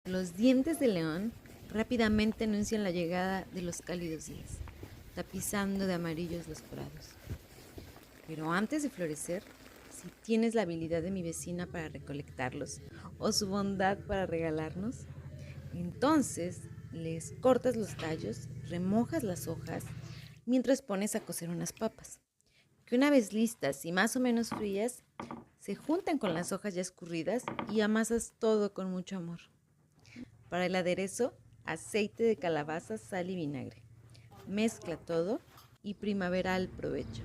Los dientes de león rápidamente anuncian la llegada de los cálidos días, tapizando de amarillos los prados. Pero antes de florecer, si tienes la habilidad de mi vecina para recolectarlos o su bondad para regalarnos, entonces les cortas los tallos, remojas las hojas, mientras pones a cocer unas papas, que una vez listas y más o menos frías, se juntan con las hojas ya escurridas y amasas todo con mucho amor. Para el aderezo, aceite de calabaza, sal y vinagre. Mezcla todo y primavera al provecho.